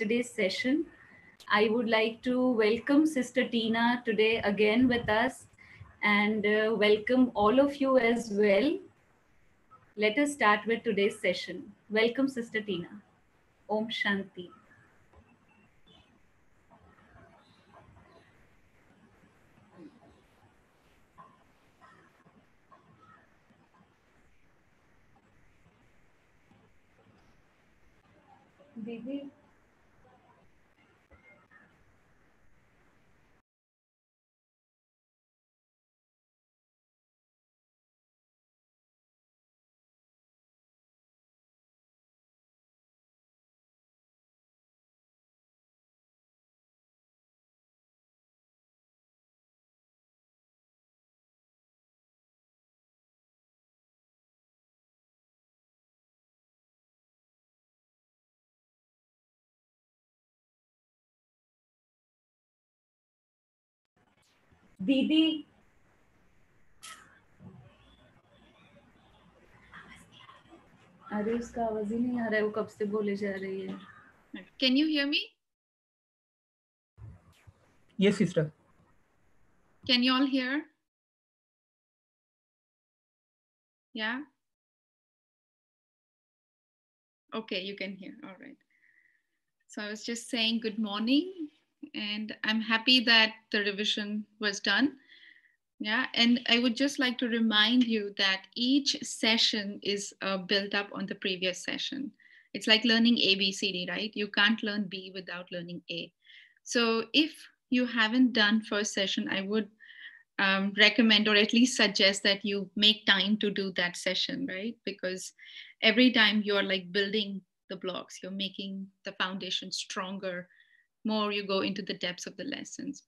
yesterday's session. I would like to welcome Sister Tina today again with us and welcome all of you as well. Let us start with today's session. Welcome, Sister Tina. Om Shanti. Didi. दीदी अरे उसका आवाज ही नहीं आ रहा है, वो कब से बोले जा रही है. Can you hear me? Yes, sister. Can you all hear? Yeah? Okay, you can hear. All right. So I was just saying good morning, and I'm happy that the revision was done. Yeah, and I would just like to remind you that each session is built up on the previous session. It's like learning A, B, C, D, right? You can't learn B without learning A. So if you haven't done first session, I would recommend or at least suggest that you make time to do that session, right? Because every time you're like building the blocks, you're making the foundation stronger, more you go into the depths of the lessons.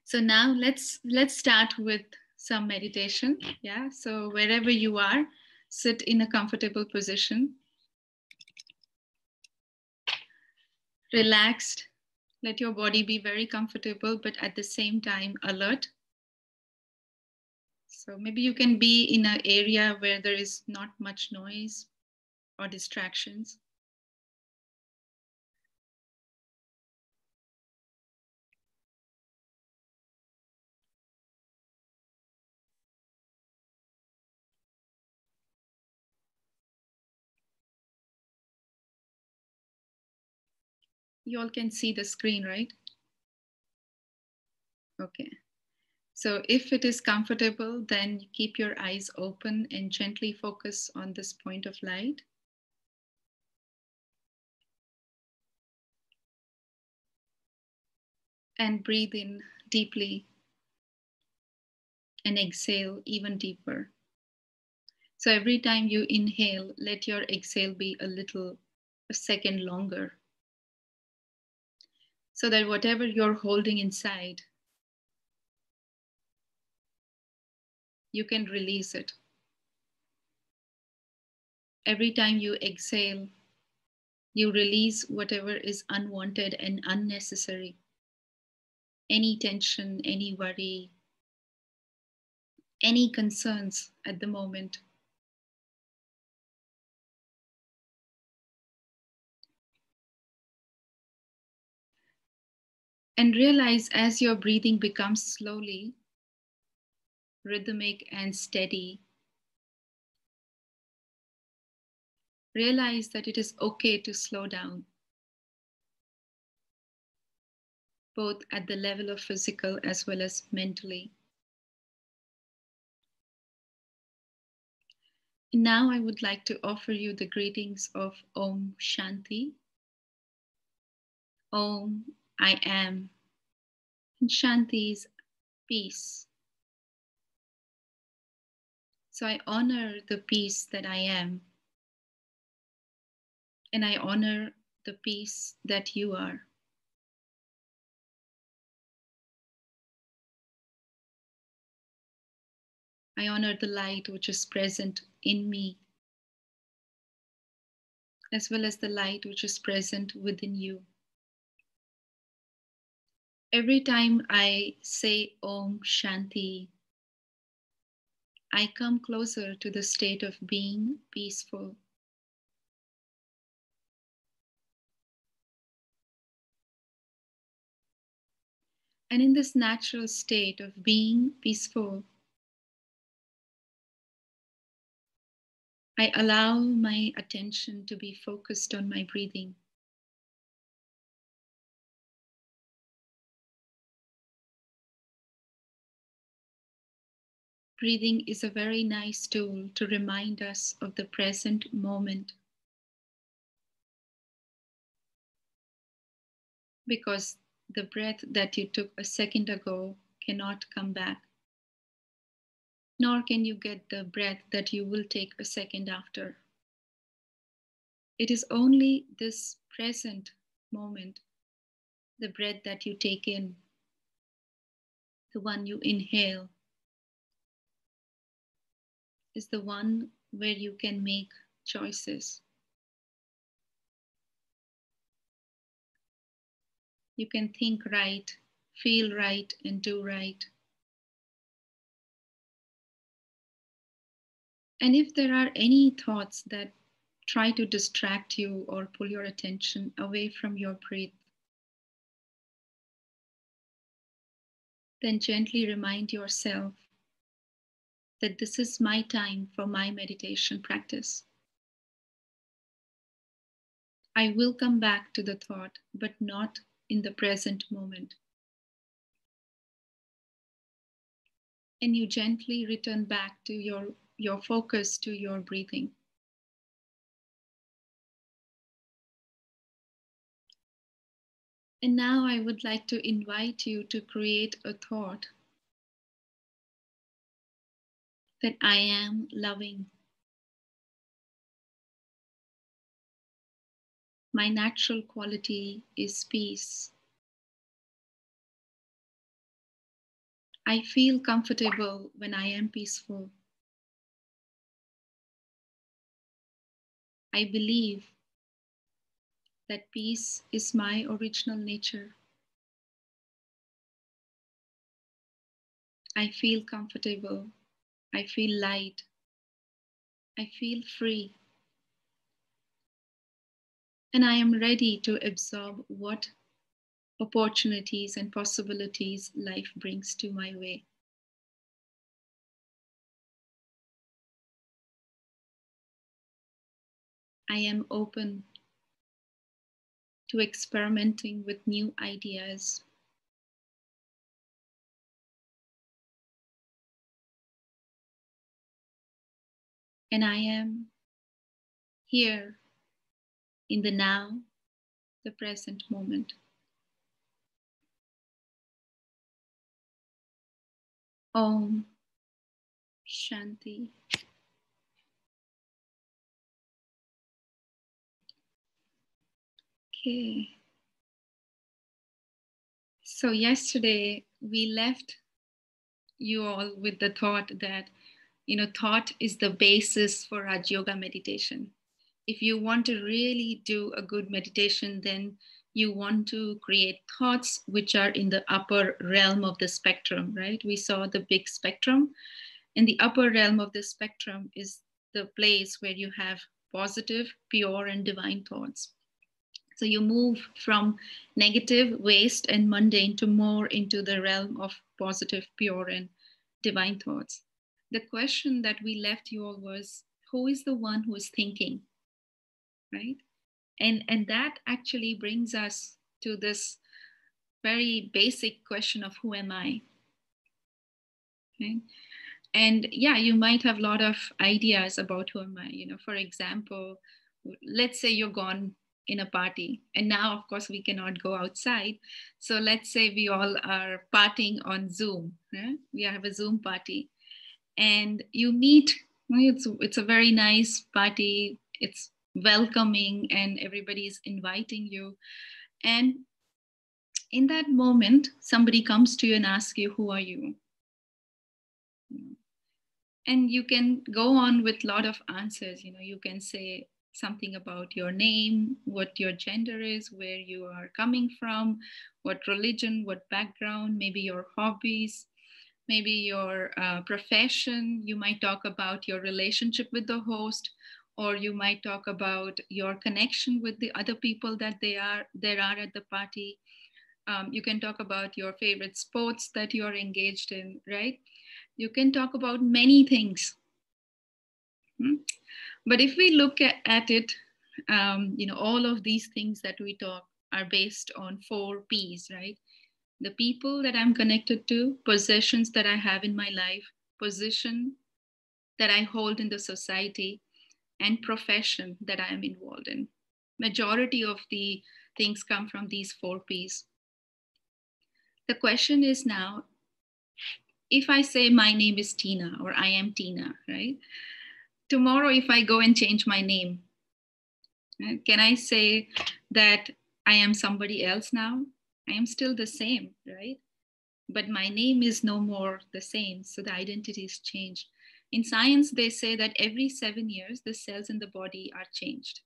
So now let's start with some meditation. Yeah, so wherever you are, sit in a comfortable position, relaxed. Let your body be very comfortable, but at the same time alert. So maybe you can be in an area where there is not much noise or distractions. You all can see the screen, right? Okay. So if it is comfortable, then keep your eyes open and gently focus on this point of light. And breathe in deeply and exhale even deeper. So every time you inhale, let your exhale be a second longer, so that whatever you're holding inside, you can release it. Every time you exhale, you release whatever is unwanted and unnecessary. Any tension, any worry, any concerns at the moment. And realize as your breathing becomes slowly rhythmic and steady, realize that it is okay to slow down, both at the level of physical as well as mentally. Now I would like to offer you the greetings of Om Shanti. Om, I am. And Shanti is peace. So I honor the peace that I am. And I honor the peace that you are. I honor the light which is present in me, as well as the light which is present within you. Every time I say Om Shanti, I come closer to the state of being peaceful. And in this natural state of being peaceful, I allow my attention to be focused on my breathing. Breathing is a very nice tool to remind us of the present moment, because the breath that you took a second ago cannot come back, nor can you get the breath that you will take a second after. It is only this present moment, the breath that you take in, the one you inhale, is the one where you can make choices. You can think right, feel right, and do right. And if there are any thoughts that try to distract you or pull your attention away from your breath, then gently remind yourself that this is my time for my meditation practice. I will come back to the thought, but not in the present moment. And you gently return back to your focus to your breathing. And now I would like to invite you to create a thought that I am loving. My natural quality is peace. I feel comfortable when I am peaceful. I believe that peace is my original nature. I feel comfortable. I feel light. I feel free. And I am ready to absorb what opportunities and possibilities life brings to my way. I am open to experimenting with new ideas. And I am here in the now, the present moment. Om Shanti. Okay. So yesterday we left you all with the thought that, thought is the basis for Rajyoga meditation. If you want to really do a good meditation, then you want to create thoughts which are in the upper realm of the spectrum, right? We saw the big spectrum. In the upper realm of the spectrum is the place where you have positive, pure, and divine thoughts. So you move from negative, waste, and mundane to more into the realm of positive, pure, and divine thoughts. The question that we left you all was, who is the one who is thinking, right? And that actually brings us to this very basic question of who am I? Okay? And yeah, you might have a lot of ideas about who am I. For example, let's say you're gone in a party, and now of course we cannot go outside. So let's say we all are partying on Zoom. We have a Zoom party, and you meet. It's a very nice party. It's welcoming, and everybody's inviting you. And in that moment, somebody comes to you and asks you, "Who are you?" And you can go on with a lot of answers. You can say something about your name, what your gender is, where you are coming from, what religion, what background, maybe your hobbies, maybe your profession. You might talk about your relationship with the host, or you might talk about your connection with the other people that there are at the party. You can talk about your favorite sports that you are engaged in, right? You can talk about many things. Hmm? But if we look at it, all of these things that we talk are based on 4 P's, right? The people that I'm connected to, possessions that I have in my life, position that I hold in the society, and profession that I am involved in. Majority of the things come from these 4 P's. The question is now, if I say my name is Tina or I am Tina, right? Tomorrow, if I go and change my name, right, can I say that I am somebody else now? I am still the same, right? But my name is no more the same. So the identity is changed. In science, they say that every 7 years, the cells in the body are changed.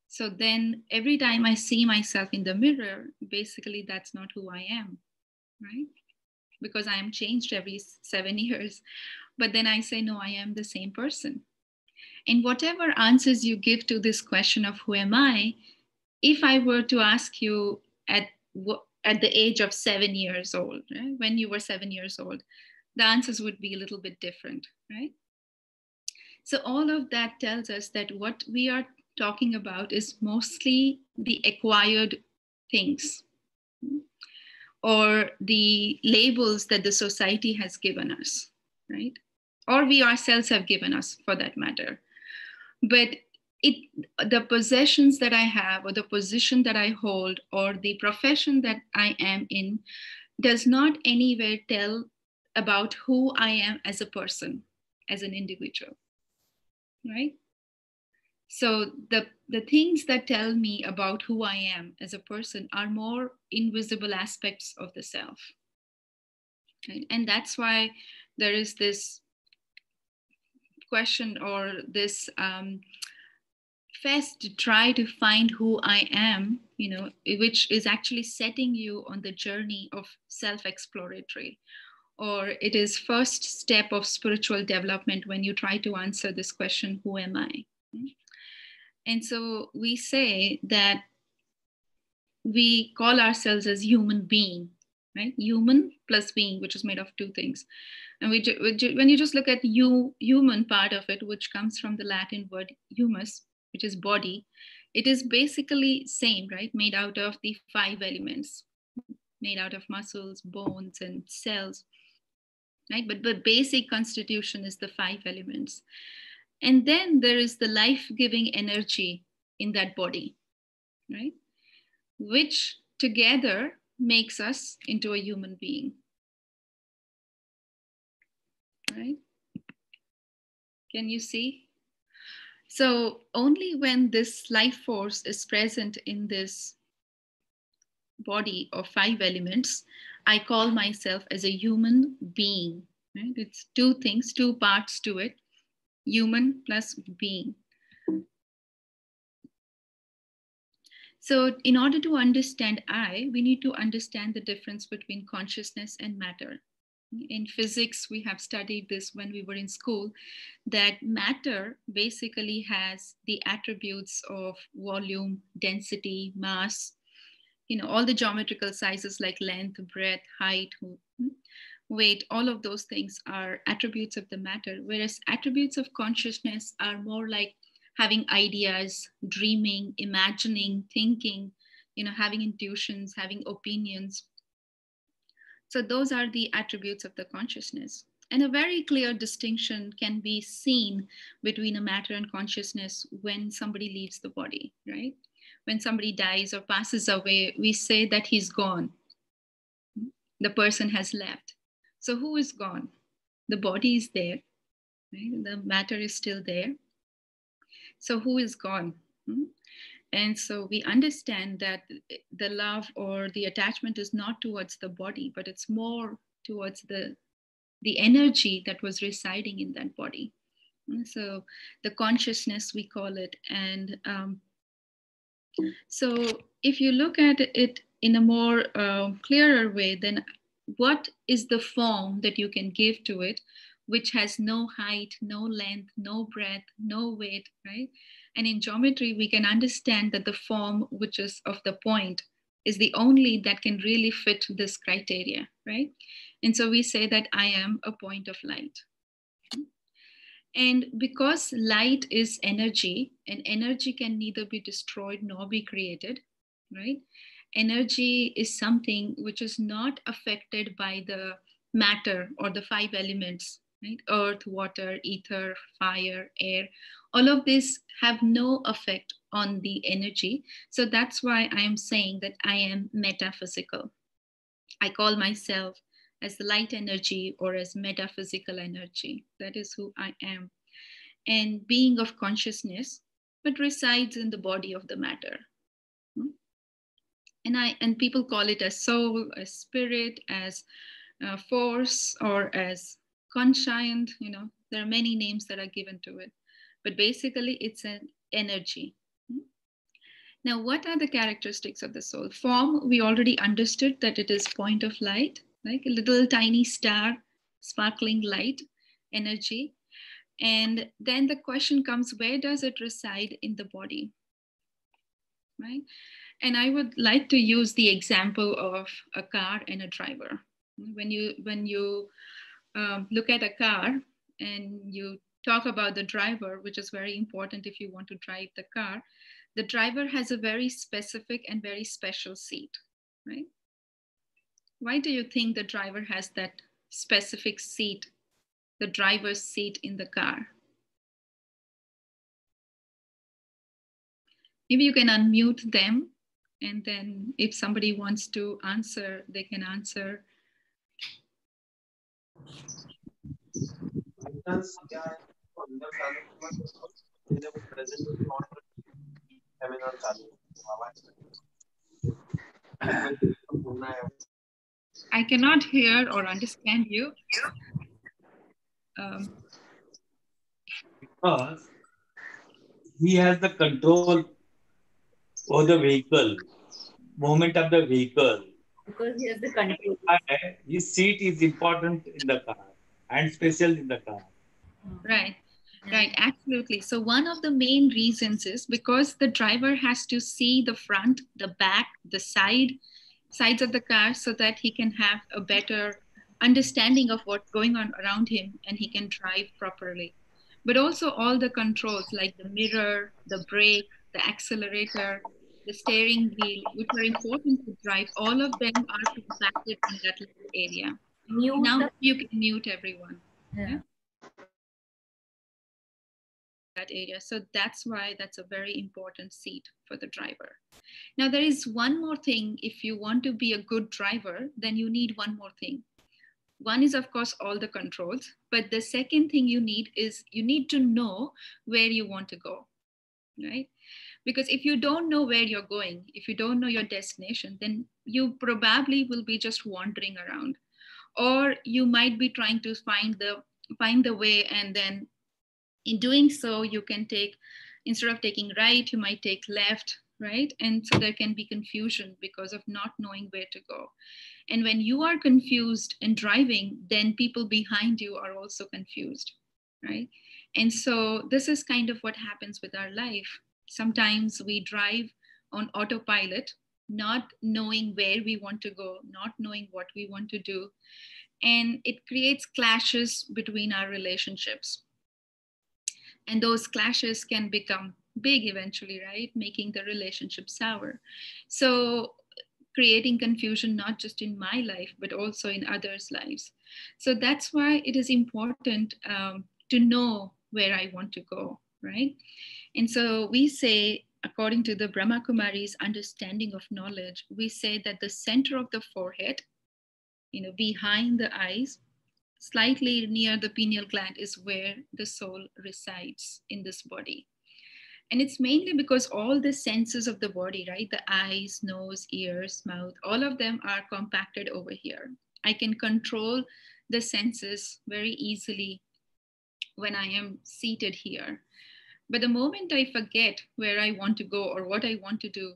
So then every time I see myself in the mirror, basically that's not who I am, right? Because I am changed every 7 years. But then I say, no, I am the same person. And whatever answers you give to this question of who am I, if I were to ask you at the age of 7 years old, right, when you were 7 years old, the answers would be a little bit different, right? So all of that tells us that what we are talking about is mostly the acquired things, or the labels that the society has given us, right? Or we ourselves have given us, for that matter. But the possessions that I have, or the position that I hold, or the profession that I am in, does not anywhere tell about who I am as a person, as an individual, right? So the things that tell me about who I am as a person are more invisible aspects of the self, right? And that's why there is this question, or this fest to try to find who I am, which is actually setting you on the journey of self-exploratory, or it is first step of spiritual development when you try to answer this question, who am I? And so we say that we call ourselves as human being, right? Human plus being, which is made of 2 things. And when you just look at human part of it, which comes from the Latin word humus, which is body, it is basically same, right? Made out of the 5 elements, made out of muscles, bones, and cells, right? But the basic constitution is the 5 elements. And then there is the life-giving energy in that body, right? Which together makes us into a human being, right? Can you see? So only when this life force is present in this body of 5 elements, I call myself as a human being, right? It's 2 things, 2 parts to it, human plus being. So in order to understand I, we need to understand the difference between consciousness and matter. In physics, we have studied this when we were in school, that matter basically has the attributes of volume, density, mass, all the geometrical sizes like length, breadth, height, weight, all of those things are attributes of the matter, whereas attributes of consciousness are more like having ideas, dreaming, imagining, thinking, having intuitions, having opinions. So those are the attributes of the consciousness. And a very clear distinction can be seen between a matter and consciousness when somebody leaves the body, right? When somebody dies or passes away, we say that he's gone. The person has left. So who is gone? The body is there, right? The matter is still there. So who is gone? And so we understand that the love or the attachment is not towards the body, but it's more towards the energy that was residing in that body. So the consciousness, we call it. And so if you look at it in a more clearer way, then what is the form that you can give to it, which has no height, no length, no breadth, no weight, right? And in geometry, we can understand that the form, which is of the point, is the only that can really fit this criteria, right? And so we say that I am a point of light. And because light is energy, and energy can neither be destroyed nor be created, right? Energy is something which is not affected by the matter or the five elements, right? Earth, water, ether, fire, air. All of this have no effect on the energy. So that's why I am saying that I am metaphysical. I call myself as light energy or as metaphysical energy. That is who I am. And being of consciousness, but resides in the body of the matter. Hmm? And people call it as soul, as spirit, as force, or as conscient. You know, there are many names that are given to it, but basically it's an energy. Hmm? Now, what are the characteristics of the soul? Form, we already understood that it is point of light, like a little tiny star, sparkling light, energy. And then the question comes, where does it reside in the body, right? And I would like to use the example of a car and a driver. When you look at a car and you talk about the driver, which is very important if you want to drive the car, the driver has a very specific and very special seat, right? Why do you think the driver has that specific seat, the driver's seat in the car? Maybe you can unmute them, and then if somebody wants to answer, they can answer. I cannot hear or understand you. Because he has the control over the vehicle, movement of the vehicle. Because he has the control. His seat is important in the car and special in the car. Right. Right, absolutely. So one of the main reasons is because the driver has to see the front, the back, the sides of the car so that he can have a better understanding of what's going on around him and he can drive properly. But also all the controls like the mirror, the brake, the accelerator, the steering wheel, which are important to drive, all of them are compacted in that little area. Now you can mute everyone. Yeah. That area. So that's why that's a very important seat for the driver. Now, there is one more thing. If you want to be a good driver, then you need one more thing. One is, of course, all the controls. But the second thing you need is you need to know where you want to go, right? Because if you don't know where you're going, if you don't know your destination, then you probably will be just wandering around. Or you might be trying to find the way, and then in doing so you can take, instead of taking right, you might take left, right? And so there can be confusion because of not knowing where to go. And when you are confused and driving, then people behind you are also confused, right? And so this is kind of what happens with our life. Sometimes we drive on autopilot, not knowing where we want to go, not knowing what we want to do, and it creates clashes between our relationships. And those clashes can become big eventually, right? Making the relationship sour. So creating confusion, not just in my life, but also in others' lives. So that's why it is important to know where I want to go, right? And so we say, according to the Brahma Kumari's understanding of knowledge, we say that the center of the forehead, behind the eyes, slightly near the pineal gland, is where the soul resides in this body. And it's mainly because all the senses of the body, right? The eyes, nose, ears, mouth, all of them are compacted over here. I can control the senses very easily when I am seated here. But the moment I forget where I want to go or what I want to do,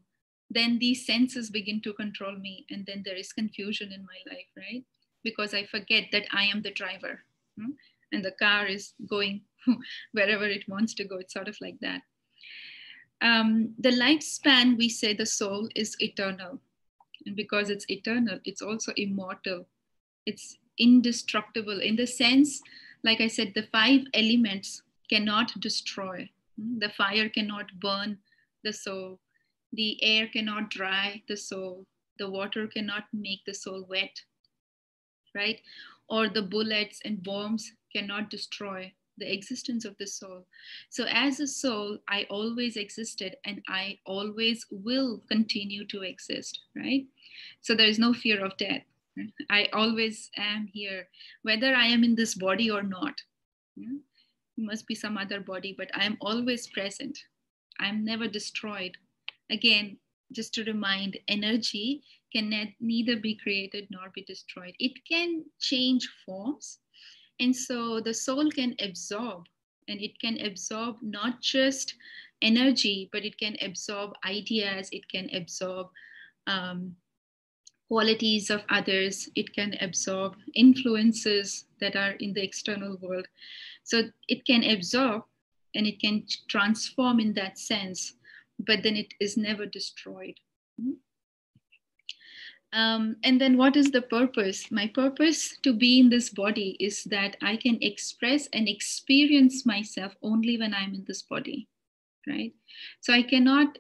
then these senses begin to control me. And then there is confusion in my life, right? Because I forget that I am the driver, and the car is going wherever it wants to go. It's sort of like that. The lifespan, we say the soul is eternal. And because it's eternal, it's also immortal. It's indestructible in the sense, like I said, the five elements cannot destroy. The fire cannot burn the soul. The air cannot dry the soul. The water cannot make the soul wet, right? Or the bullets and bombs cannot destroy the existence of the soul. So, as a soul, I always existed and I always will continue to exist, right? So, there is no fear of death. I always am here, whether I am in this body or not. Yeah? It must be some other body, but I am always present. I'm never destroyed. Again, just to remind, energy can neither be created nor be destroyed. It can change forms. And so the soul can absorb, and it can absorb not just energy, but it can absorb ideas, it can absorb um, qualities of others, it can absorb influences that are in the external world. So it can absorb and it can transform in that sense, but then it is never destroyed. And then what is the purpose? My purpose to be in this body is that I can express and experience myself only when I'm in this body, right? So I cannot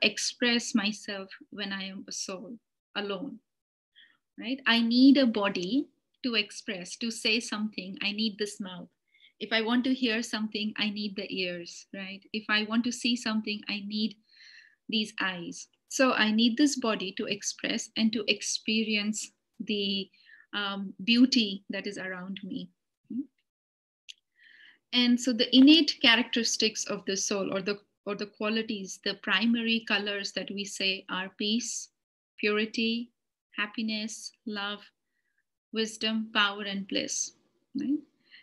express myself when I am a soul alone, right? I need a body to express, to say something. I need this mouth. If I want to hear something, I need the ears, right? If I want to see something, I need these eyes. So I need this body to express and to experience the beauty that is around me. And so the innate characteristics of the soul, or the qualities, the primary colors that we say are peace, purity, happiness, love, wisdom, power, and bliss. Right?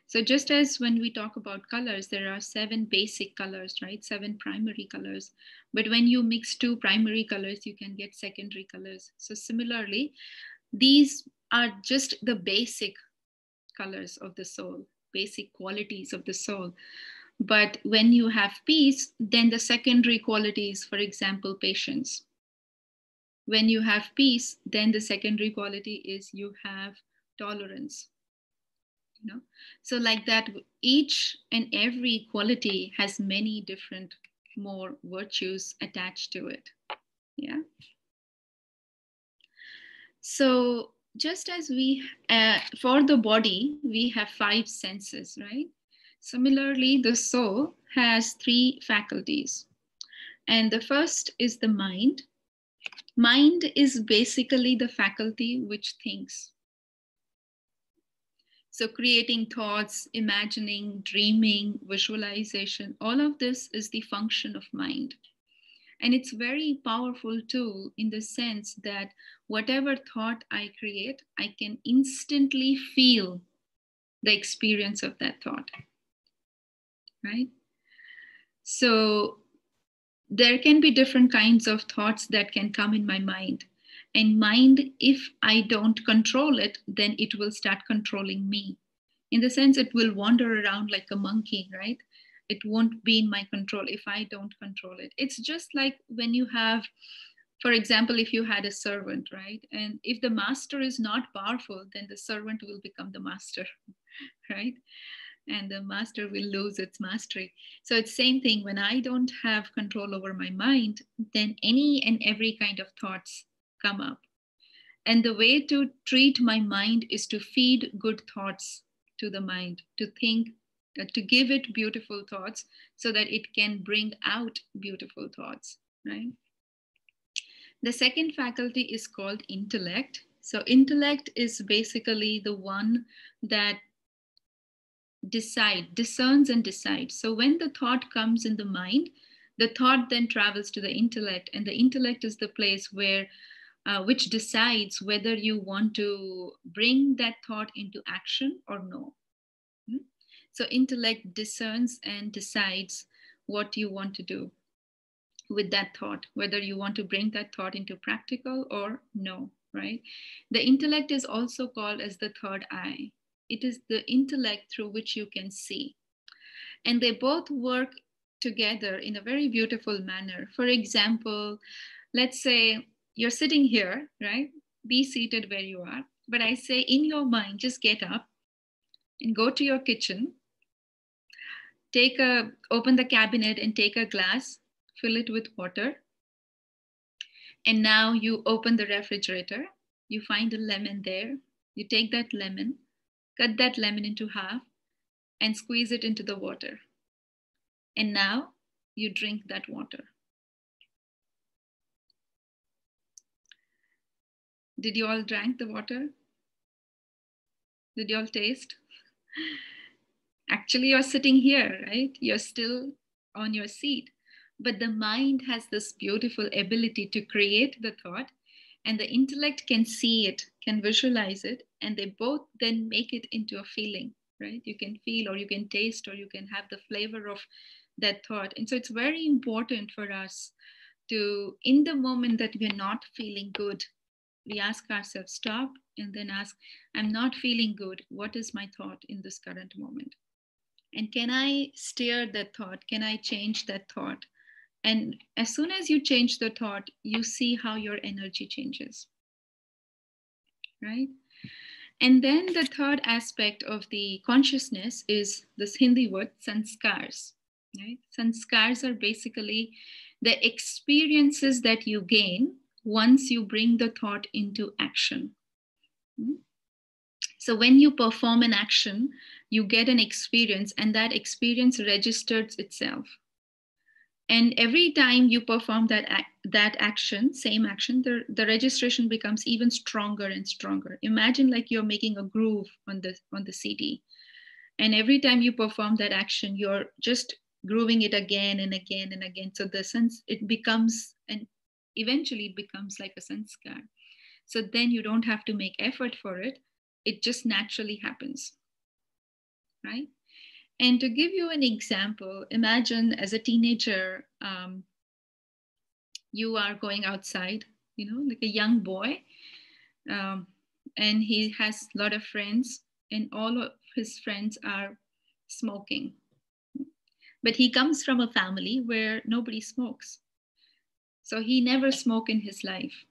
So just as when we talk about colors, there are 7 basic colors, right? 7 primary colors. But when you mix 2 primary colors, you can get secondary colors. So similarly, these are just the basic colors of the soul, basic qualities of the soul. But when you have peace, then the secondary qualities, for example, patience. When you have peace, then the secondary quality is you have tolerance. You know, so like that, each and every quality has many different more virtues attached to it. Yeah. So just as we for the body we have 5 senses, right? Similarly, the soul has 3 faculties, and the first is the mind. Mind is basically the faculty which thinks. So creating thoughts, imagining, dreaming, visualization, all of this is the function of mind. And it's a very powerful tool in the sense that whatever thought I create, I can instantly feel the experience of that thought, right? So there can be different kinds of thoughts that can come in my mind. And mind, if I don't control it, then it will start controlling me. In the sense, it will wander around like a monkey, right? It won't be in my control if I don't control it. It's just like when you have, for example, if you had a servant, right? And if the master is not powerful, then the servant will become the master, right? And the master will lose its mastery. So it's same thing. When I don't have control over my mind, then any and every kind of thoughts come up. And the way to treat my mind is to feed good thoughts to the mind, to think, to give it beautiful thoughts so that it can bring out beautiful thoughts, right? The second faculty is called intellect. So intellect is basically the one that discerns and decides. So when the thought comes in the mind, the thought then travels to the intellect, and the intellect is the place where which decides whether you want to bring that thought into action or no. So intellect discerns and decides what you want to do with that thought, whether you want to bring that thought into practical or no, right? The intellect is also called as the third eye. It is the intellect through which you can see. And they both work together in a very beautiful manner. For example, let's say you're sitting here, right? Be seated where you are. But I say in your mind, just get up and go to your kitchen, open the cabinet and take a glass, fill it with water. And now you open the refrigerator, you find a lemon there, you take that lemon, cut that lemon into half and squeeze it into the water. And now you drink that water. Did you all drink the water? Did you all taste? Actually, you're sitting here, right? You're still on your seat. But the mind has this beautiful ability to create the thought, and the intellect can see it, can visualize it, and they both then make it into a feeling, right? You can feel, or you can taste, or you can have the flavor of that thought. And so it's very important for us to, in the moment that we're not feeling good, we ask ourselves, stop, and then ask, I'm not feeling good. What is my thought in this current moment? And can I steer that thought? Can I change that thought? And as soon as you change the thought, you see how your energy changes, right? And then the third aspect of the consciousness is this Hindi word, sanskars, right? Sanskars are basically the experiences that you gain once you bring the thought into action. So when you perform an action, you get an experience, and that experience registers itself. And every time you perform that action, same action, the registration becomes even stronger and stronger. Imagine like you're making a groove on the CD, and every time you perform that action, you're just grooving it again and again and again. So the sense, it becomes, and eventually it becomes like a sanskar. So then you don't have to make effort for it. It just naturally happens, right? And to give you an example, imagine as a teenager, you are going outside, like a young boy, and he has a lot of friends, and all of his friends are smoking. But he comes from a family where nobody smokes. So he never smoked in his life.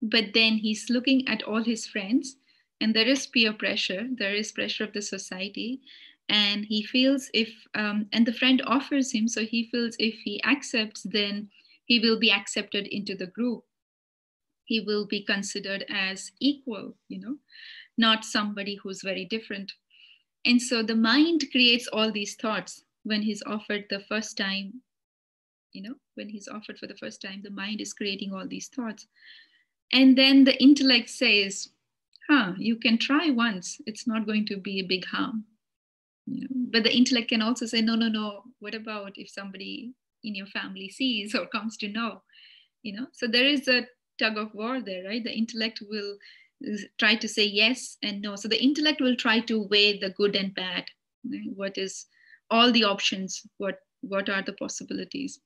But then he's looking at all his friends, and there is peer pressure, there is pressure of the society, and he feels and the friend offers him, so he feels if he accepts, then he will be accepted into the group. He will be considered as equal, not somebody who's very different. And so the mind creates all these thoughts when he's offered the first time, when he's offered for the first time, the mind is creating all these thoughts. And then the intellect says, you can try once. It's not going to be a big harm. But the intellect can also say, no. What about if somebody in your family sees or comes to know? So there is a tug of war there, right? The intellect will try to say yes and no. So the intellect will try to weigh the good and bad. Right? What is all the options? What are the possibilities?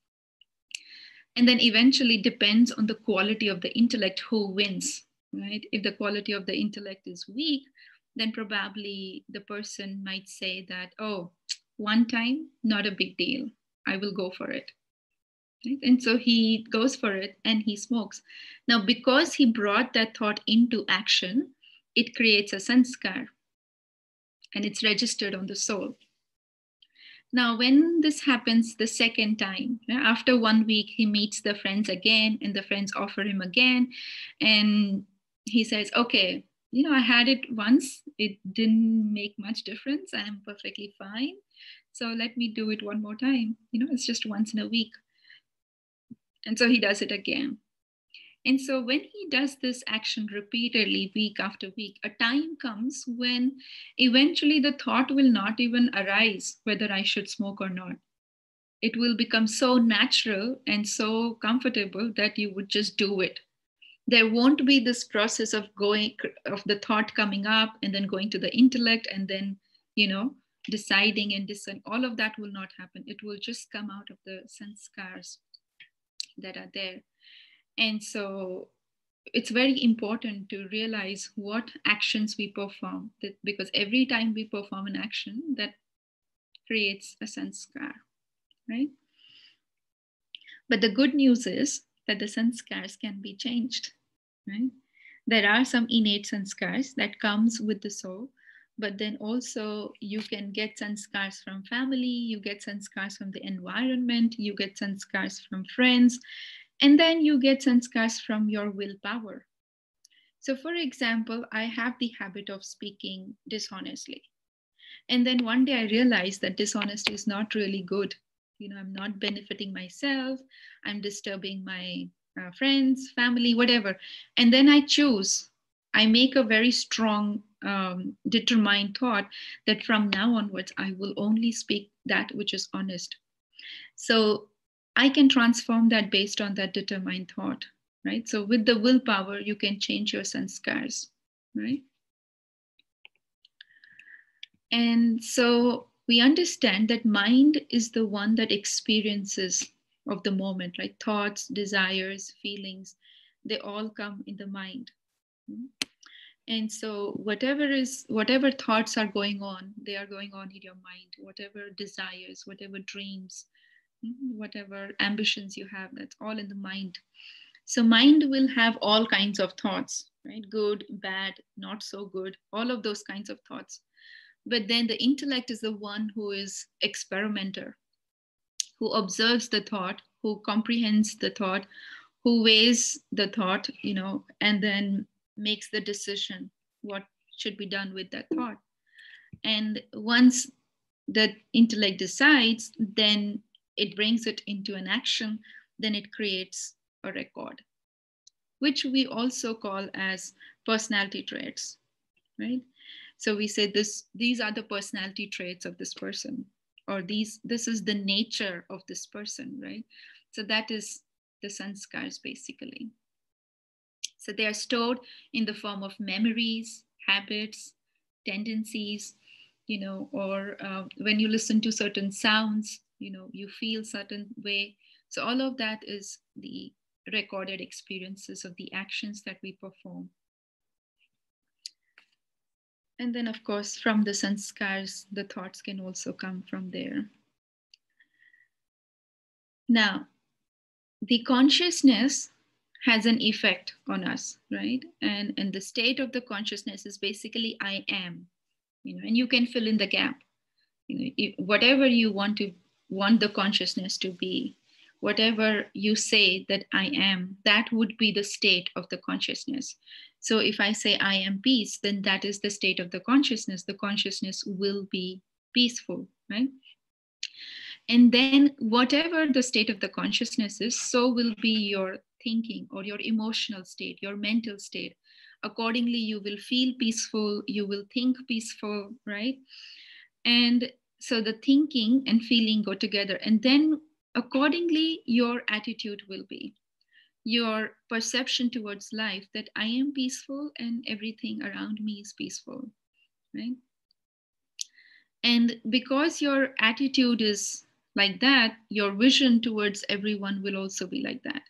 And then eventually depends on the quality of the intellect who wins, right? If the quality of the intellect is weak, then probably the person might say that, oh, one time, not a big deal. I will go for it. Right? And so he goes for it and he smokes. Now, because he brought that thought into action, it creates a sanskar and it's registered on the soul. Now, when this happens the second time, after 1 week, he meets the friends again, and the friends offer him again. And he says, okay, I had it once. It didn't make much difference. I'm perfectly fine. So let me do it one more time. It's just once in a week. And so he does it again. And so when he does this action repeatedly, week after week, a time comes when eventually the thought will not even arise whether I should smoke or not. It will become so natural and so comfortable that you would just do it. There won't be this process of the thought coming up and then going to the intellect and then, deciding and deciding. All of that will not happen. It will just come out of the sanskars that are there. And so it's very important to realize what actions we perform, because every time we perform an action, that creates a sanskar, right? But the good news is that the sanskars can be changed, right? There are some innate sanskars that comes with the soul, but then also you can get sanskars from family, you get sanskars from the environment, you get sanskars from friends, and then you get sanskars from your willpower. So for example, I have the habit of speaking dishonestly. And then one day I realized that dishonesty is not really good. I'm not benefiting myself, I'm disturbing my friends, family, whatever. And then I make a very strong, determined thought that from now onwards, I will only speak that which is honest. So I can transform that based on that determined thought, right? So with the willpower, you can change your sanskars, right? And so we understand that mind is the one that experiences of the moment, right? Thoughts, desires, feelings, they all come in the mind. And so whatever thoughts are going on, they are going on in your mind. Whatever desires, whatever dreams, whatever ambitions you have, that's all in the mind. So mind will have all kinds of thoughts, right? Good, bad, not so good, all of those kinds of thoughts. But then the intellect is the one who is experimenter, who observes the thought, who comprehends the thought, who weighs the thought, and then makes the decision what should be done with that thought. And once the intellect decides, then it brings it into an action, then it creates a record, which we also call as personality traits, right? So we say these are the personality traits of this person, or this is the nature of this person, right? So that is the sanskars basically. So they are stored in the form of memories, habits, tendencies, or when you listen to certain sounds, you feel certain way. So all of that is the recorded experiences of the actions that we perform. And then, of course, from the sanskars, the thoughts can also come from there. Now, the consciousness has an effect on us, right? And the state of the consciousness is basically I am, and you can fill in the gap. Whatever you want the consciousness to be, whatever you say that I am, that would be the state of the consciousness. So if I say I am peace, then that is the state of the consciousness. The consciousness will be peaceful, right? And then whatever the state of the consciousness is, so will be your thinking or your emotional state, your mental state. Accordingly, you will feel peaceful, you will think peaceful, right? And so the thinking and feeling go together. And then accordingly, your attitude will be, your perception towards life, that I am peaceful and everything around me is peaceful, right? And because your attitude is like that, your vision towards everyone will also be like that.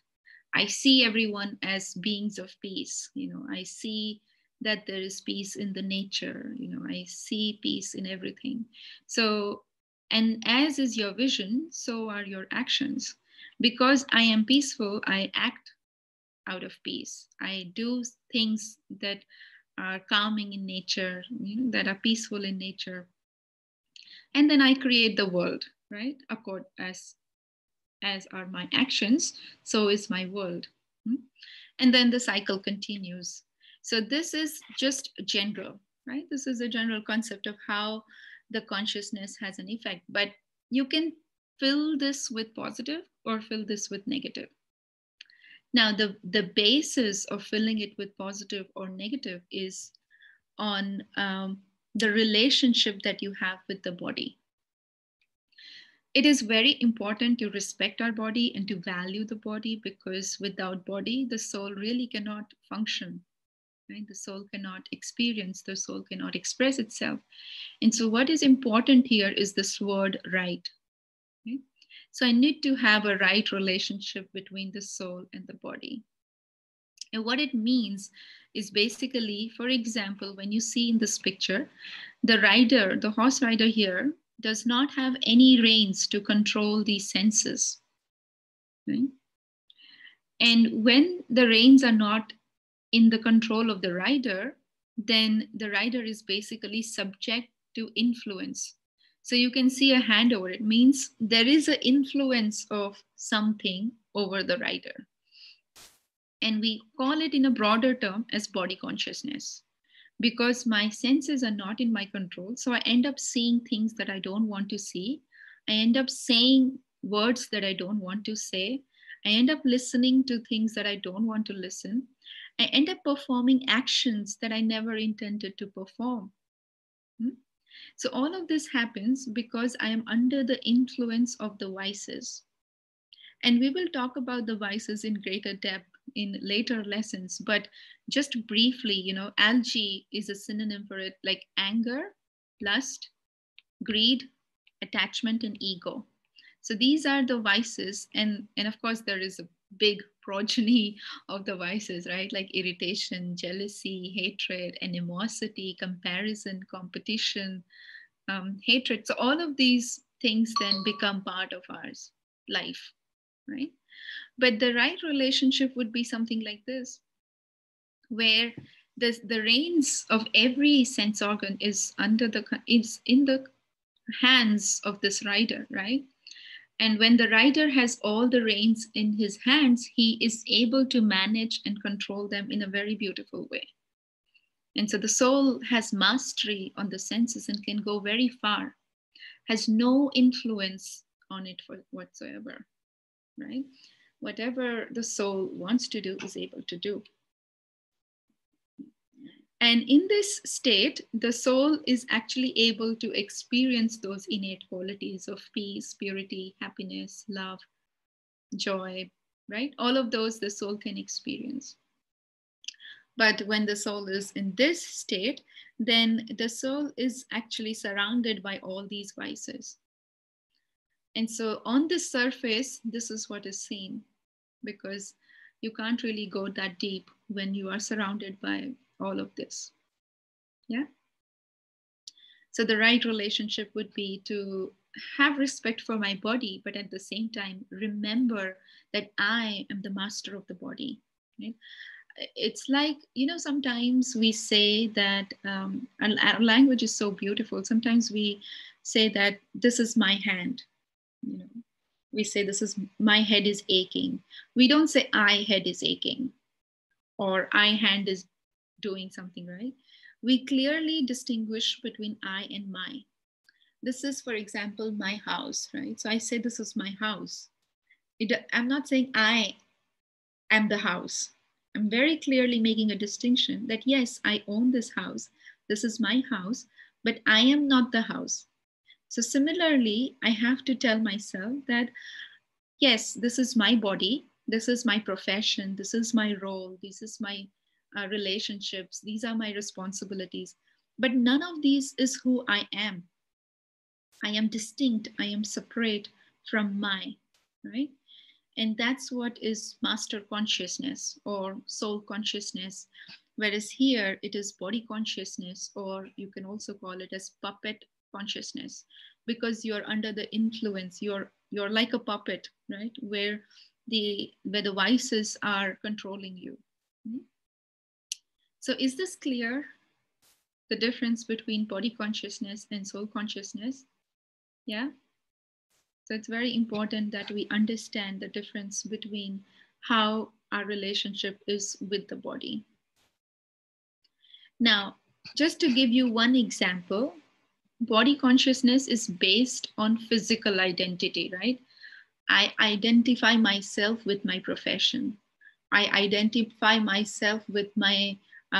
I see everyone as beings of peace. I see that there is peace in the nature. I see peace in everything. So, and as is your vision, so are your actions. Because I am peaceful, I act out of peace. I do things that are calming in nature, that are peaceful in nature. And then I create the world, right? As are my actions, so is my world. And then the cycle continues. So this is just general, right? This is a general concept of how the consciousness has an effect, but you can fill this with positive or fill this with negative. Now, the basis of filling it with positive or negative is on the relationship that you have with the body. It is very important to respect our body and to value the body, because without body, the soul really cannot function, right? The soul cannot experience, the soul cannot express itself. And so what is important here is this word right. Okay? So I need to have a right relationship between the soul and the body. And what it means is basically, for example, when you see in this picture, the horse rider here, does not have any reins to control these senses. Right? And when the reins are not in the control of the rider, then the rider is basically subject to influence. So you can see a hand over it, means there is an influence of something over the rider. And we call it in a broader term as body consciousness, because my senses are not in my control. So I end up seeing things that I don't want to see. I end up saying words that I don't want to say. I end up listening to things that I don't want to listen. I end up performing actions that I never intended to perform. So all of this happens because I am under the influence of the vices. And we will talk about the vices in greater depth in later lessons. But just briefly, algae is a synonym for it, like anger, lust, greed, attachment, and ego. So these are the vices. And of course, there is a big progeny of the vices, right? Like irritation, jealousy, hatred, animosity, comparison, competition, hatred. So all of these things then become part of our life, right? But the right relationship would be something like this, where the reins of every sense organ is in the hands of this rider, right? And when the rider has all the reins in his hands, he is able to manage and control them in a very beautiful way. And so the soul has mastery on the senses and can go very far, has no influence on it whatsoever, right? Whatever the soul wants to do is able to do. And in this state, the soul is actually able to experience those innate qualities of peace, purity, happiness, love, joy, right? All of those the soul can experience. But when the soul is in this state, then the soul is actually surrounded by all these vices. And so on the surface, this is what is seen, because you can't really go that deep when you are surrounded by all of this. Yeah. So the right relationship would be to have respect for my body, but at the same time, remember that I am the master of the body. Right? It's like, sometimes we say that our language is so beautiful. Sometimes we say that this is my hand. We say this is my head is aching. We don't say I head is aching or I hand is doing something, right? We clearly distinguish between I and my. This is, for example, my house, right? So I say this is my house. I'm not saying I am the house. I'm very clearly making a distinction that yes, I own this house. This is my house, but I am not the house. So similarly, I have to tell myself that yes, this is my body. This is my profession. This is my role. This is my relationships. These are my responsibilities. But none of these is who I am. I am distinct. I am separate from my, right? And that's what is master consciousness or soul consciousness. Whereas here it is body consciousness, or you can also call it as puppet consciousness, because you're under the influence. You're like a puppet, right? Where the vices are controlling you. So is this clear? The difference between body consciousness and soul consciousness? Yeah. So it's very important that we understand the difference between how our relationship is with the body. Now, just to give you one example, body consciousness is based on physical identity, right? I identify myself with my profession. I identify myself with my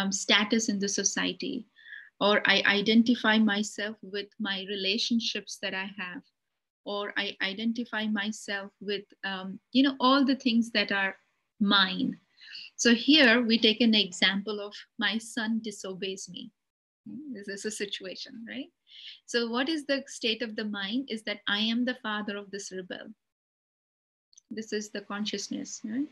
status in the society, or I identify myself with my relationships that I have, or I identify myself with, all the things that are mine. So here we take an example of my son disobeys me. This is a situation, right? So what is the state of the mind is that I am the father of this rebel. This is the consciousness, right?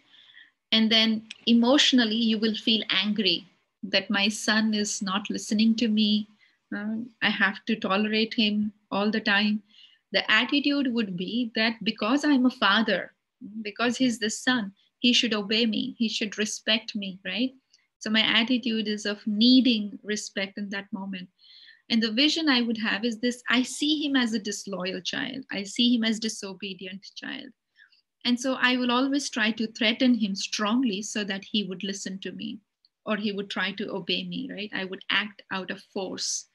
And then emotionally, you will feel angry that my son is not listening to me. I have to tolerate him all the time. The attitude would be that because I'm a father, because he's the son, He should obey me. He should respect me, right? So my attitude is of needing respect in that moment. And the vision I would have is this: I see him as a disloyal child. I see him as disobedient child. And so I will always try to threaten him strongly so that he would listen to me or he would try to obey me, right? I would act out of force.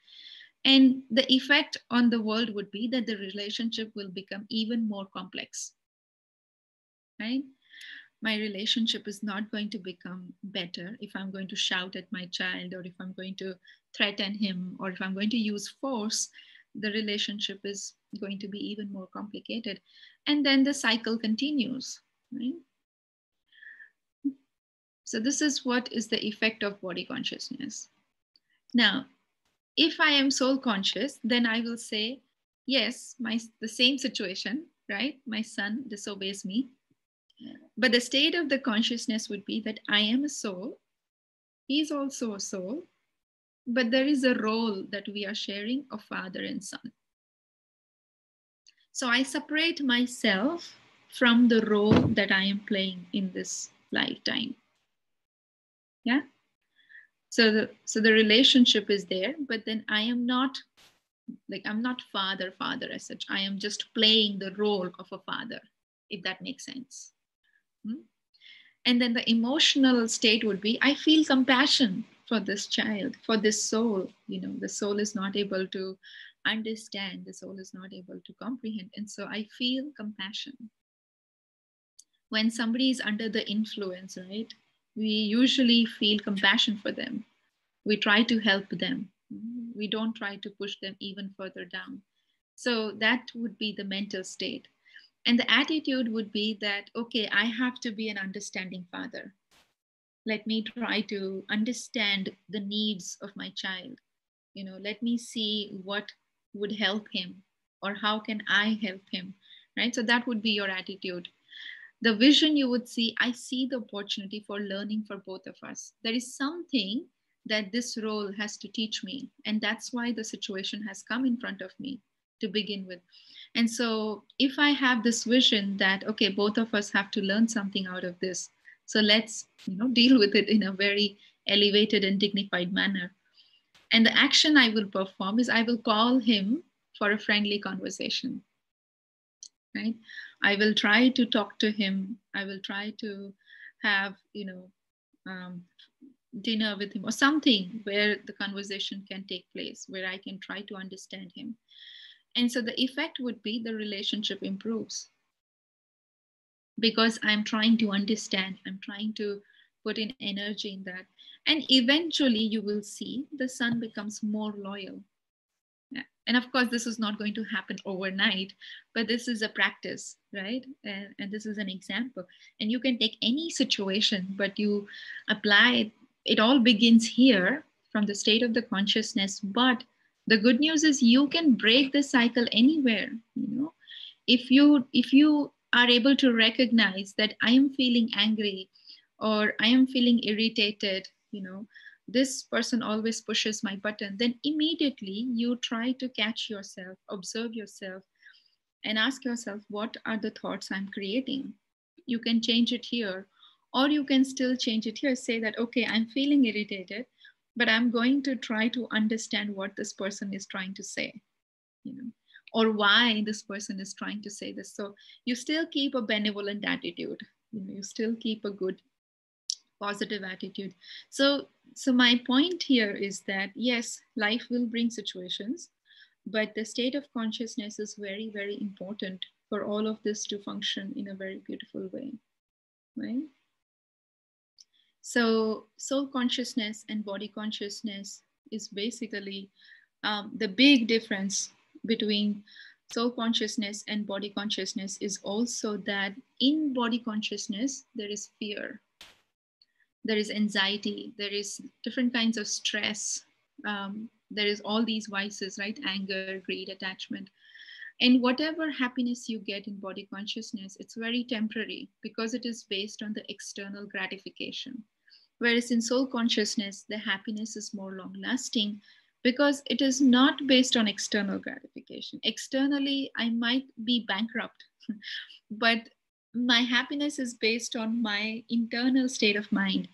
And the effect on the world would be that the relationship will become even more complex, right? My relationship is not going to become better if I'm going to shout at my child or if I'm going to threaten him or if I'm going to use force. The relationship is going to be even more complicated. And then the cycle continues, right? So, this is what is the effect of body consciousness. Now, if I am soul conscious, then I will say, yes, the same situation, right? My son disobeys me. But the state of the consciousness would be that I am a soul, he is also a soul, but there is a role that we are sharing of father and son. So I separate myself from the role that I am playing in this lifetime. Yeah. So the relationship is there, but then I am not I'm not father as such. I am just playing the role of a father, if that makes sense. And then the emotional state would be, I feel compassion for this child, for this soul. The soul is not able to understand, the soul is not able to comprehend. And so I feel compassion. When somebody is under the influence, right, we usually feel compassion for them. We try to help them. We don't try to push them even further down. So that would be the mental state. And the attitude would be that, okay, I have to be an understanding father. Let me try to understand the needs of my child. Let me see what would help him or how can I help him, right? So that would be your attitude. The vision you would see, I see the opportunity for learning for both of us. There is something that this role has to teach me. And that's why the situation has come in front of me to begin with. And so if I have this vision that, okay, both of us have to learn something out of this, so let's deal with it in a very elevated and dignified manner. And the action I will perform is I will call him for a friendly conversation, right? I will try to talk to him. I will try to have, dinner with him or something where the conversation can take place, where I can try to understand him. And so the effect would be the relationship improves because I'm trying to understand, I'm trying to put in energy in that. And eventually you will see the son becomes more loyal. Yeah. And of course, this is not going to happen overnight, but this is a practice, right? And this is an example. And you can take any situation, but you apply it. It all begins here from the state of the consciousness. But the good news is you can break the cycle anywhere. If you are able to recognize that I am feeling angry or I am feeling irritated, this person always pushes my button, then immediately you try to catch yourself, observe yourself, and ask yourself, what are the thoughts I'm creating? You can change it here, or you can still change it here. Say that, okay, I'm feeling irritated, but I'm going to try to understand what this person is trying to say, or why this person is trying to say this. So you still keep a benevolent attitude, you still keep a good positive attitude. So my point here is that yes, life will bring situations, but the state of consciousness is very, very important for all of this to function in a very beautiful way, right? So soul consciousness and body consciousness is basically the big difference between soul consciousness and body consciousness is also that in body consciousness there is fear, there is anxiety, there is different kinds of stress, there is all these vices, right? Anger, greed, attachment. And whatever happiness you get in body consciousness, it's very temporary because it is based on the external gratification. Whereas in soul consciousness, the happiness is more long lasting because it is not based on external gratification. Externally, I might be bankrupt, but my happiness is based on my internal state of mind,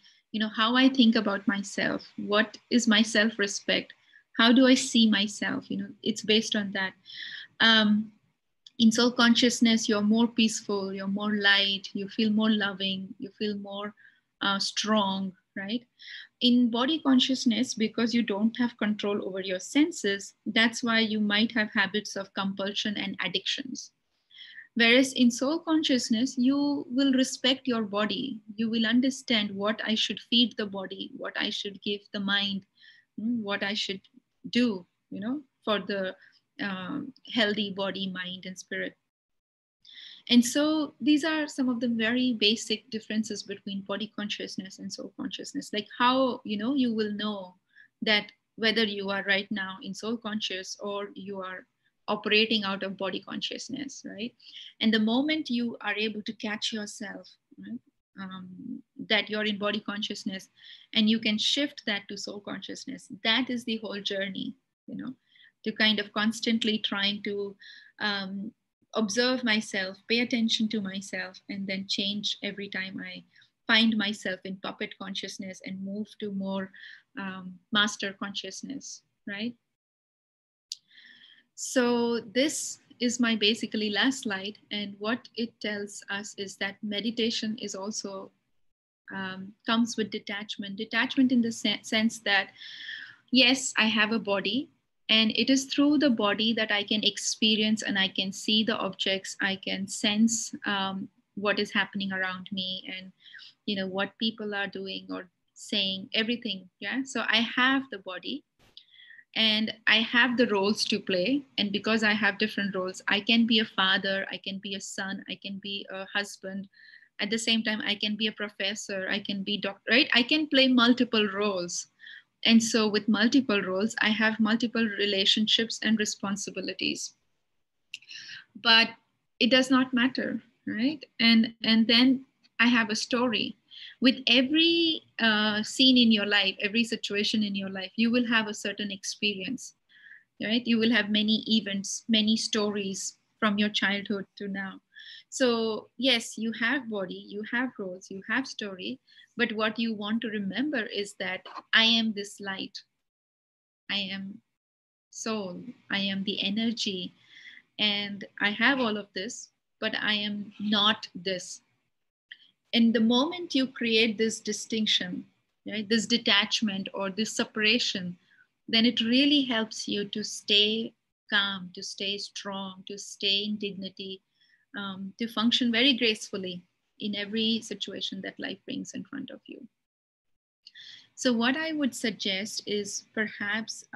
how I think about myself, what is my self respect, how do I see myself, it's based on that. um, in soul consciousness, you're more peaceful, you're more light, you feel more loving, you feel more strong, right? In body consciousness, because you don't have control over your senses, that's why you might have habits of compulsion and addictions. Whereas in soul consciousness, you will respect your body. You will understand what I should feed the body, what I should give the mind, what I should do, for the healthy body, mind, and spirit. And so these are some of the very basic differences between body consciousness and soul consciousness. Like how, you will know that whether you are right now in soul conscious or you are operating out of body consciousness, right? And the moment you are able to catch yourself, right, that you're in body consciousness and you can shift that to soul consciousness, that is the whole journey, to kind of constantly trying to um, observe myself, pay attention to myself, and then change every time I find myself in puppet consciousness and move to more master consciousness, right? So this is my basically last slide. And what it tells us is that meditation is also comes with detachment. Detachment in the sense that, yes, I have a body, and it is through the body that I can experience and I can see the objects, I can sense what is happening around me, and what people are doing or saying, everything. Yeah, so I have the body and I have the roles to play, and because I have different roles, I can be a father, I can be a son, I can be a husband. At the same time, I can be a professor, I can be doctor, right? I can play multiple roles. And so with multiple roles, I have multiple relationships and responsibilities. But it does not matter, right? And then I have a story. With every scene in your life, every situation in your life, you will have a certain experience, right? You will have many events, many stories from your childhood to now. So yes, you have body, you have roles, you have story, but what you want to remember is that I am this light, I am soul, I am the energy, and I have all of this, but I am not this. And the moment you create this distinction, right, this detachment or this separation, then it really helps you to stay calm, to stay strong, to stay in dignity, to function very gracefully in every situation that life brings in front of you. So, what I would suggest is perhaps,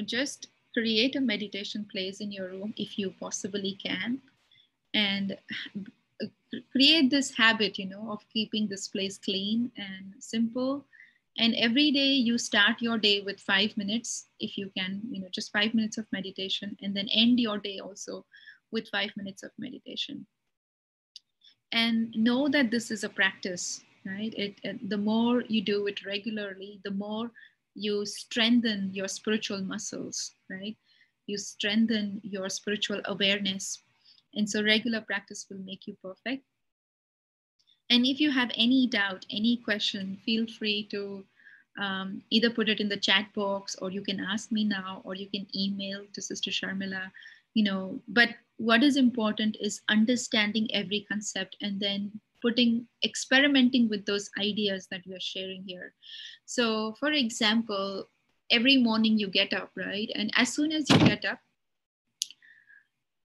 just create a meditation place in your room if you possibly can, and create this habit, of keeping this place clean and simple. And every day you start your day with 5 minutes, if you can, just 5 minutes of meditation, and then end your day also with 5 minutes of meditation. And know that this is a practice, right? The more you do it regularly, the more you strengthen your spiritual muscles, right? You strengthen your spiritual awareness. And so regular practice will make you perfect. And if you have any doubt, any question, feel free to either put it in the chat box, or you can ask me now, or you can email to Sister Sharmila, But what is important is understanding every concept and then experimenting with those ideas that we are sharing here. So, for example, every morning you get up, right? And as soon as you get up,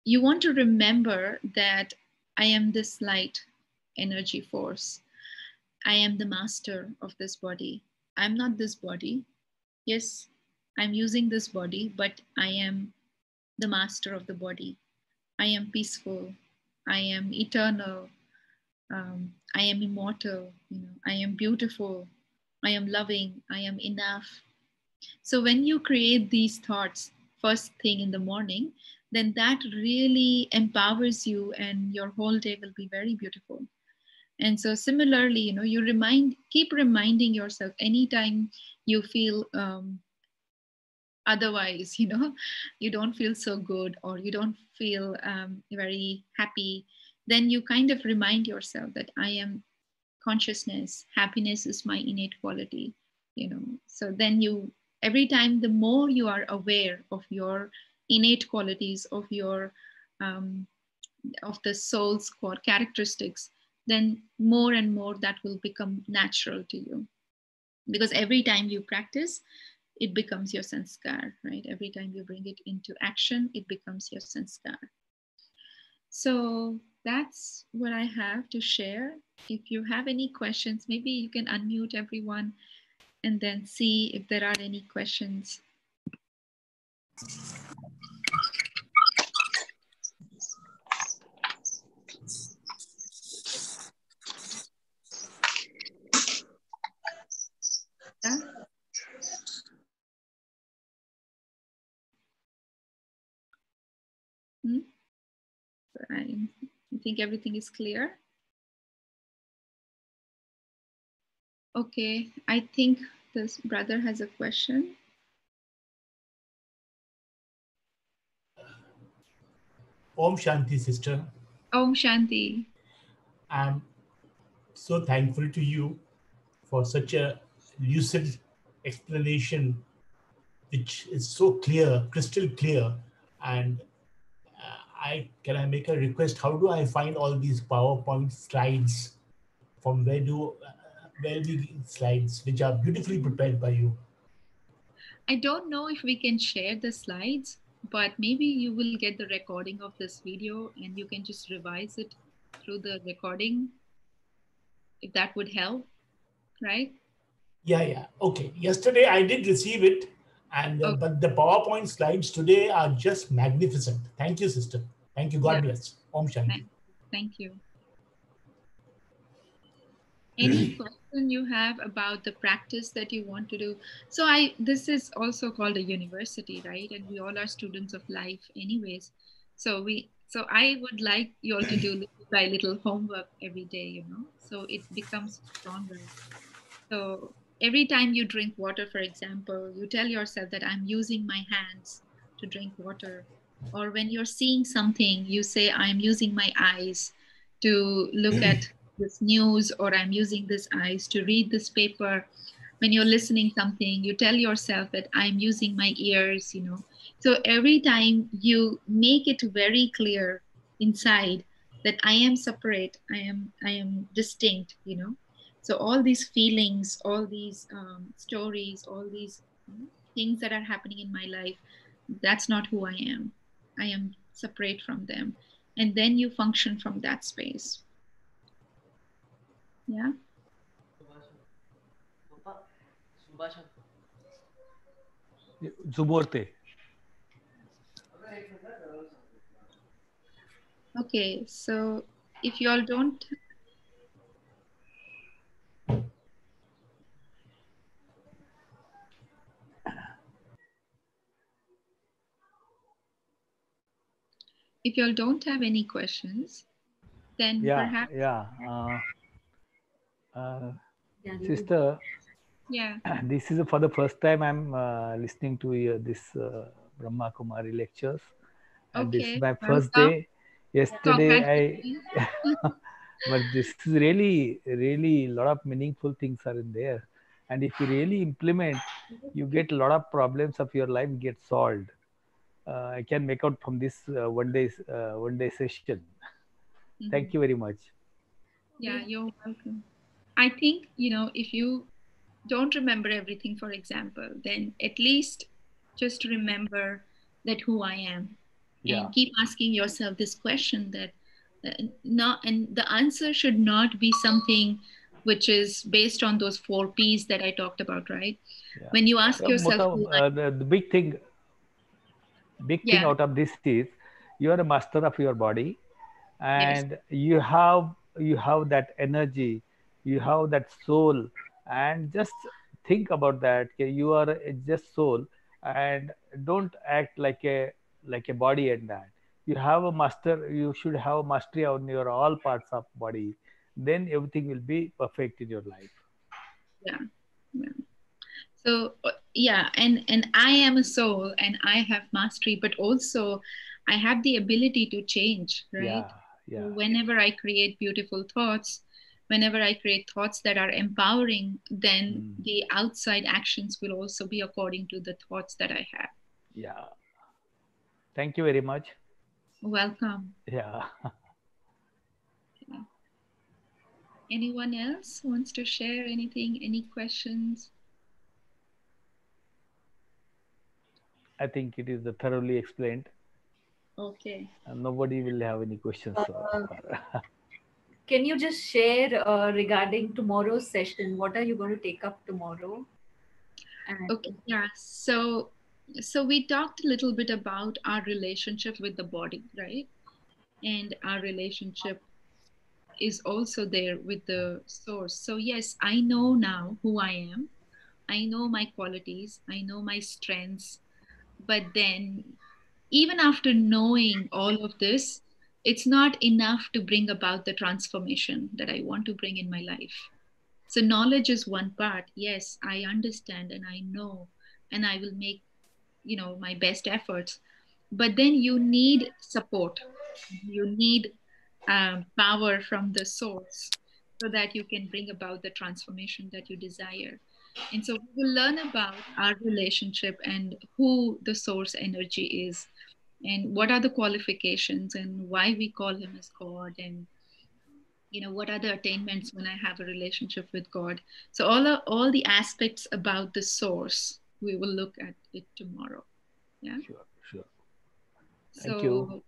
you want to remember that I am this light energy force. I am the master of this body. I'm not this body. Yes, I'm using this body, but I am the master of the body. I am peaceful. I am eternal. I am immortal. I am beautiful. I am loving. I am enough. So when you create these thoughts first thing in the morning, then that really empowers you, and your whole day will be very beautiful. And so similarly, you keep reminding yourself anytime you feel otherwise, you don't feel so good, or you don't feel very happy, then you kind of remind yourself that I am consciousness, happiness is my innate quality. So then you, every time, the more you are aware of your innate qualities, um, of the soul's core characteristics, then more and more that will become natural to you, because every time you practice, it becomes your sanskar, right? Every time you bring it into action, it becomes your sanskar. So that's what I have to share. If you have any questions, maybe you can unmute everyone and then see if there are any questions. Yeah? Hmm? I think everything is clear. Okay, I think this brother has a question. Om Shanti, sister. Om Shanti. I'm so thankful to you for such a lucid explanation, which is so clear, crystal clear. And I make a request? How do I find all these PowerPoint slides? From where we slides, which are beautifully prepared by you? I don't know if we can share the slides, but maybe you will get the recording of this video and you can just revise it through the recording, if that would help, right? Yeah. Okay. Yesterday I did receive it, and Oh, but the PowerPoint slides today are just magnificent. Thank you, sister. Thank you. yeah. God bless. Om Shanti. Thank you. Any question you have about the practice that you want to do? So this is also called a university, right? And we all are students of life anyways. So I would like you all to do little by little homework every day, so it becomes stronger. So every time you drink water, for example, you tell yourself that I'm using my hands to drink water. Or when you're seeing something, you say, I'm using my eyes to look at this news, or I'm using this eyes to read this paper. When you're listening something, you tell yourself that I'm using my ears. So every time you make it very clear inside that I am separate, I am distinct. So all these feelings, all these stories, all these things that are happening in my life, that's not who I am. I am separate from them. And then you function from that space. Yeah. Zumorte. Okay, so if you all don't, if you all don't have any questions, then Yeah, perhaps, yeah. Uh, Yeah, you would. Sister, yeah. this is for the first time I'm listening to this Brahma Kumari lectures, and this is Okay, my first welcome. day. Yesterday, Congratulations. but this is really, really a lot of meaningful things are in there, and if you really implement, you get a lot of problems of your life get solved. I can make out from this one day session. Thank you Mhm. very much. Yeah, you're welcome. I think, if you don't remember everything, for example, then at least just remember that who I am, Yeah. and keep asking yourself this question that not, and the answer should not be something which is based on those 4 P's that I talked about, right? Yeah. When you ask yourself who I, The big thing yeah, out of this is you are a master of your body, yes, and you have that energy, you have that soul, and just think about that. Okay, you are just soul, and don't act like a body and that. You have a master. You should have mastery on your all parts of body. Then everything will be perfect in your life. yeah, yeah. So yeah, and I am a soul and I have mastery, but also I have the ability to change, right? Yeah, So yeah. whenever I create beautiful thoughts, whenever I create thoughts that are empowering, then Mm, the outside actions will also be according to the thoughts that I have. yeah. Thank you very much. Welcome. Yeah. Okay. Anyone else wants to share anything? Any questions? I think it is thoroughly explained, Okay. and nobody will have any questions so Uh, far. can you just share regarding tomorrow's session? What are you going to take up tomorrow? And Okay. Yeah. So we talked a little bit about our relationship with the body, right? And our relationship is also there with the source. So yes, I know now who I am. I know my qualities. I know my strengths. But then, even after knowing all of this, it's not enough to bring about the transformation that I want to bring in my life. So knowledge is one part. Yes, I understand and I know, and I will make, my best efforts. But then you need support. You need power from the source so that you can bring about the transformation that you desire. And so we will learn about our relationship and who the source energy is, and what are the qualifications, and why we call him as God, and what are the attainments when I have a relationship with God. So all the aspects about the source, we will look at it tomorrow. Yeah. Sure, sure. Thank you. So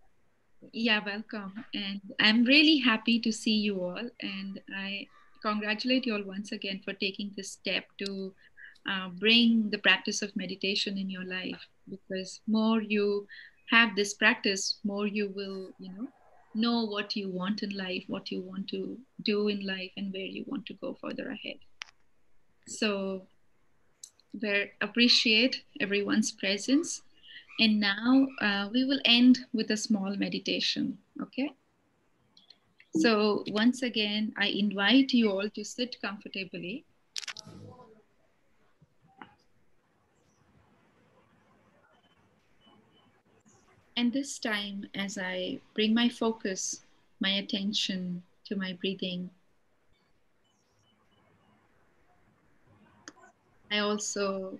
yeah, welcome. And I'm really happy to see you all. And I congratulate you all once again for taking this step to bring the practice of meditation in your life. Because more you have this practice, more you will, know what you want in life, what you want to do in life, and where you want to go further ahead. So we appreciate everyone's presence. And now we will end with a small meditation. Okay. So, once again, I invite you all to sit comfortably. And this time, as I bring my focus, my attention to my breathing, I also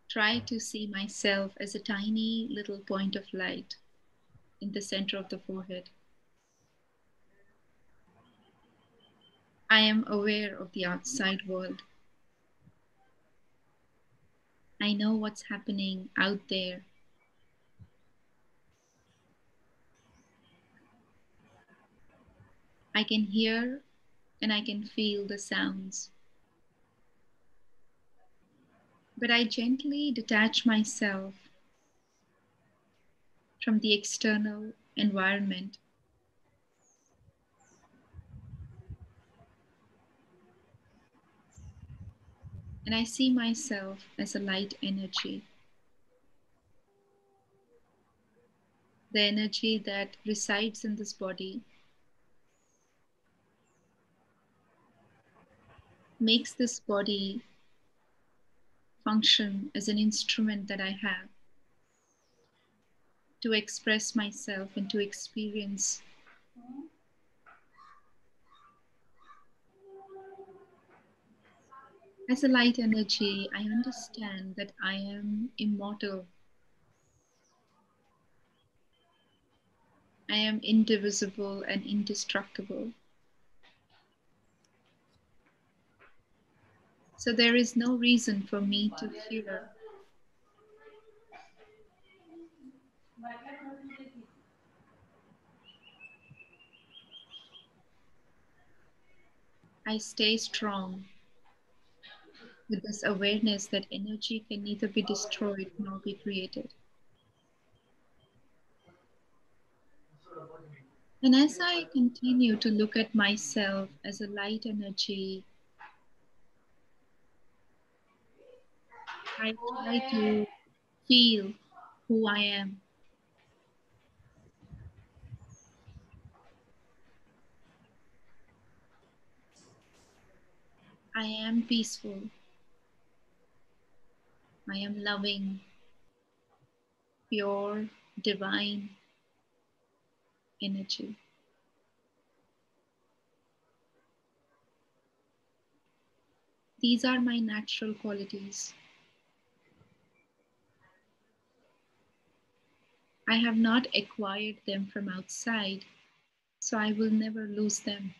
try to see myself as a tiny little point of light in the center of the forehead. I am aware of the outside world. I know what's happening out there. I can hear and I can feel the sounds. But I gently detach myself from the external environment. And I see myself as a light energy, the energy that resides in this body, makes this body function as an instrument that I have to express myself and to experience. As a light energy, I understand that I am immortal. I am indivisible and indestructible. So there is no reason for me to fear. I stay strong with this awareness that energy can neither be destroyed nor be created. And as I continue to look at myself as a light energy, I try to feel who I am. I am peaceful. I am loving, pure, divine energy. These are my natural qualities. I have not acquired them from outside, so I will never lose them.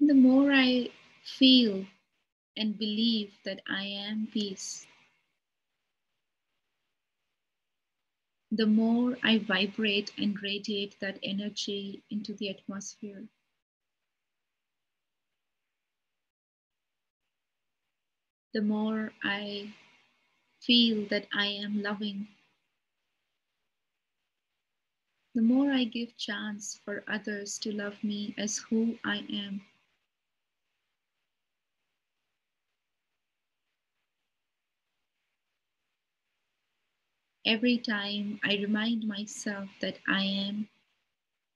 The more I feel and believe that I am peace, the more I vibrate and radiate that energy into the atmosphere. The more I feel that I am loving, the more I give chance for others to love me as who I am. Every time I remind myself that I am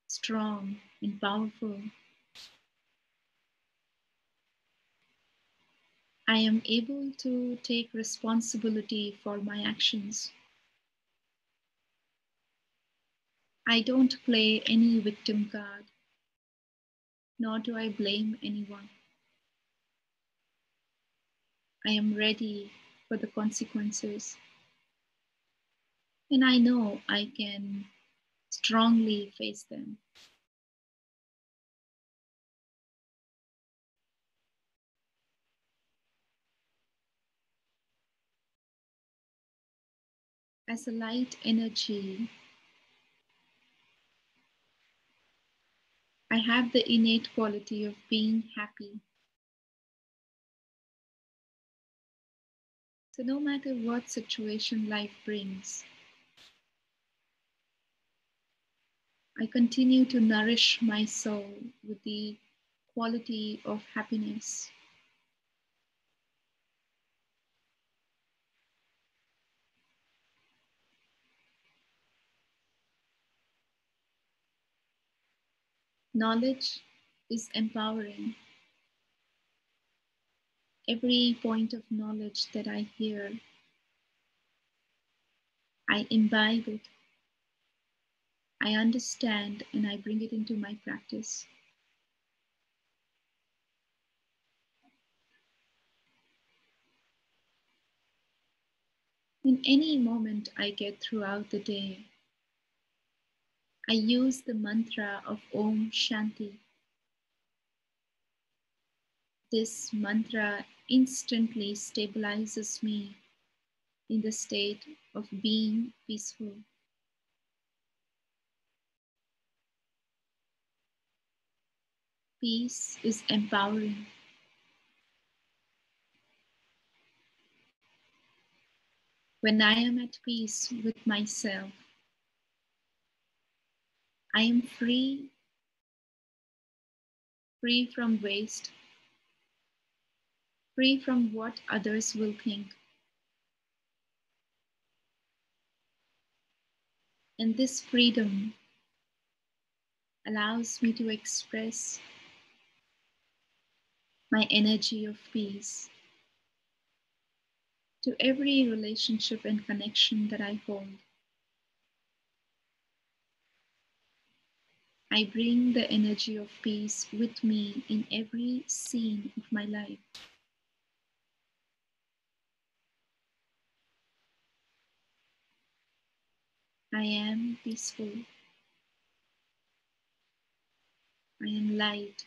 strong and powerful, I am able to take responsibility for my actions. I don't play any victim card, nor do I blame anyone. I am ready for the consequences, and I know I can strongly face them. As a light energy, I have the innate quality of being happy. So, no matter what situation life brings, I continue to nourish my soul with the quality of happiness. Knowledge is empowering. Every point of knowledge that I hear, I imbibe it, I understand, and I bring it into my practice. In any moment I get throughout the day, I use the mantra of Om Shanti. This mantra instantly stabilizes me in the state of being peaceful. Peace is empowering. When I am at peace with myself, I am free from waste, free from what others will think. And this freedom allows me to express my energy of peace to every relationship and connection that I hold. I bring the energy of peace with me in every scene of my life. I am peaceful. I am light.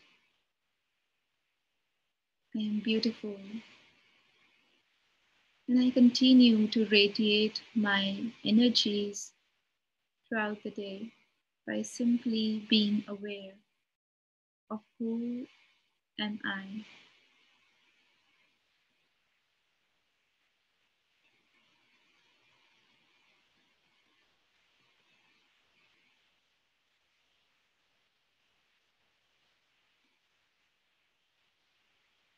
I am beautiful. And I continue to radiate my energies throughout the day by simply being aware of who am I.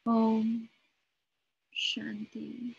Om Shanti.